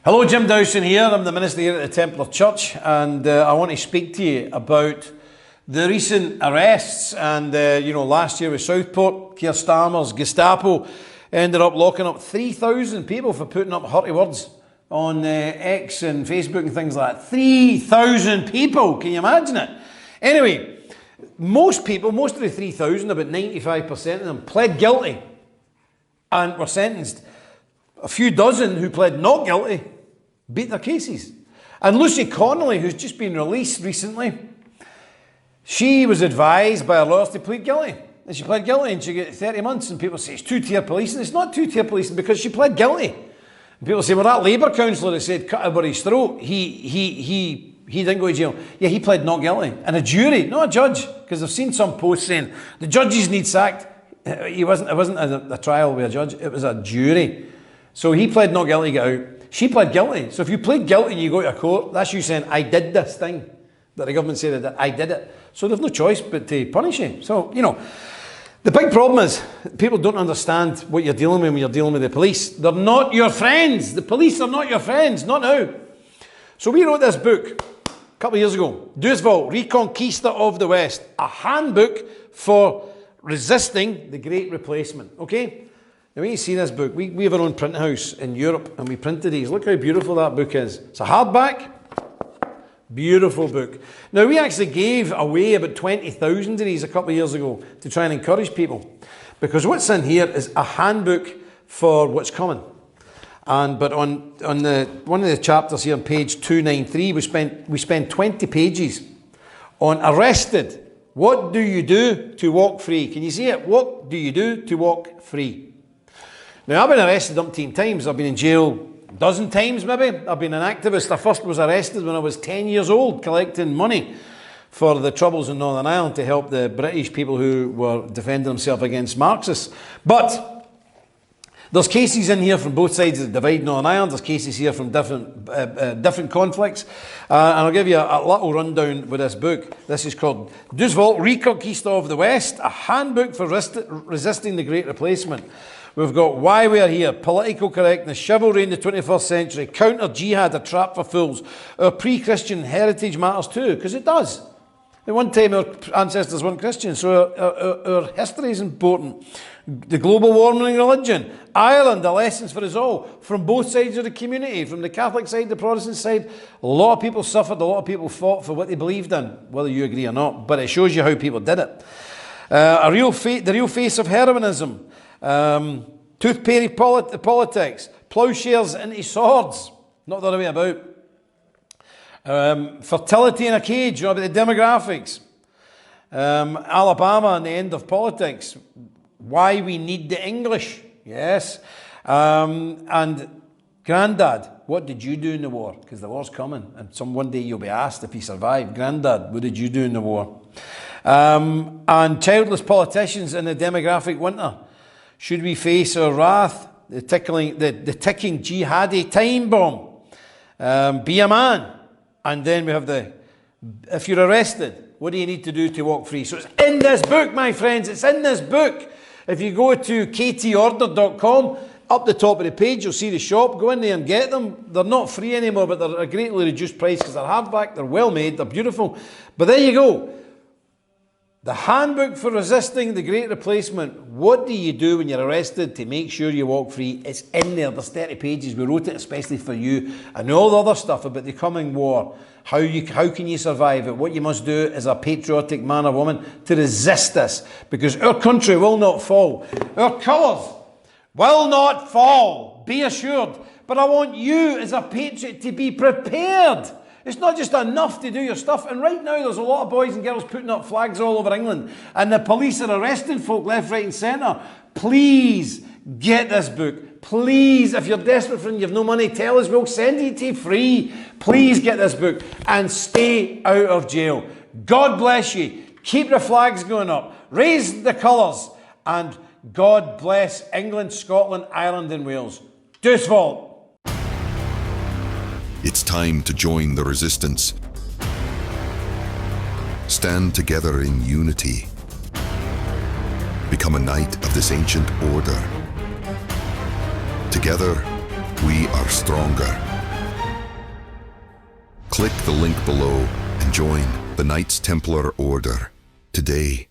Hello, Jim Dowson here. I'm the minister here at the Templar Church, and I want to speak to you about the recent arrests. And last year with Southport, Keir Starmer's Gestapo ended up locking up 3,000 people for putting up hurty words on X and Facebook and things like that. 3,000 people, can you imagine it? Anyway, most of the 3,000, about 95% of them, pled guilty and were sentenced. A few dozen who pled not guilty beat their cases. And Lucy Connolly, who's just been released recently, she was advised by her lawyers to plead guilty. And she pled guilty and she got 30 months. And people say it's two-tier policing. It's not two-tier policing because she pled guilty. And people say, well, that Labour councillor that said cut everybody's throat, he didn't go to jail. Yeah, he pled not guilty. And a jury, not a judge, because I've seen some posts saying the judges need sacked. It wasn't a trial with a judge. It was a jury. So he pled not guilty, got out. She pled guilty. So if you plead guilty and you go to a court, that's you saying, I did this thing that the government said that I did it. So they've no choice but to punish you. So, the big problem is people don't understand what you're dealing with when you're dealing with the police. They're not your friends. The police are not your friends, not now. So we wrote this book a couple of years ago, Dewsville, Reconquista of the West, a handbook for resisting the Great Replacement, okay? Now when you see this book, we have our own print house in Europe and we printed these. Look how beautiful that book is. It's a hardback, beautiful book. Now we actually gave away about 20,000 of these a couple of years ago to try and encourage people. Because what's in here is a handbook for what's coming. But on one of the chapters here on page 293, we spent 20 pages on arrested. What do you do to walk free? Can you see it? What do you do to walk free? Now, I've been arrested umpteen times. I've been in jail a dozen times, maybe. I've been an activist. I first was arrested when I was 10 years old, collecting money for the Troubles in Northern Ireland to help the British people who were defending themselves against Marxists. But there's cases in here from both sides of the divide in Northern Ireland. There's cases here from different conflicts. And I'll give you a little rundown with this book. This is called Dewsville, Reconquista of the West, a handbook for resisting the Great Replacement. We've got Why We Are Here, Political Correctness, Chivalry in the 21st Century, Counter-Jihad, A Trap for Fools. Our pre-Christian heritage matters too, because it does. At one time our ancestors weren't Christians, so our history is important. The global warming religion, Ireland, the lessons for us all, from both sides of the community, from the Catholic side, the Protestant side. A lot of people suffered, a lot of people fought for what they believed in, whether you agree or not, but it shows you how people did it. The real face of heroinism. Toothpaste politics, ploughshares into swords, not the other way about. Fertility in a cage, about the demographics. Alabama and the end of politics. Why we need the English, yes. And Grandad, what did you do in the war? Because the war's coming, and one day you'll be asked if you survived. Grandad, what did you do in the war? And childless politicians in the demographic winter. Should we face our wrath? The ticking jihadi time bomb. Be a man. And then we have if you're arrested, what do you need to do to walk free? So it's in this book, my friends. It's in this book. If you go to ktorder.com, up the top of the page, you'll see the shop. Go in there and get them. They're not free anymore, but they're a greatly reduced price because they're hardback. They're well made. They're beautiful. But there you go. The handbook for resisting the Great Replacement. What do you do when you're arrested to make sure you walk free? It's in there. There's 30 pages. We wrote it especially for you. And all the other stuff about the coming war. How can you survive it? What you must do as a patriotic man or woman to resist this. Because our country will not fall. Our colours will not fall. Be assured. But I want you as a patriot to be prepared. It's not just enough to do your stuff. And right now there's a lot of boys and girls putting up flags all over England. And the police are arresting folk left, right and centre. Please get this book. Please, if you're desperate for it and you have no money, tell us. We'll send it to you free. Please get this book and stay out of jail. God bless you. Keep the flags going up. Raise the colours. And God bless England, Scotland, Ireland and Wales. Dewsville. It's time to join the resistance. Stand together in unity. Become a knight of this ancient order. Together, we are stronger. Click the link below and join the Knights Templar Order today.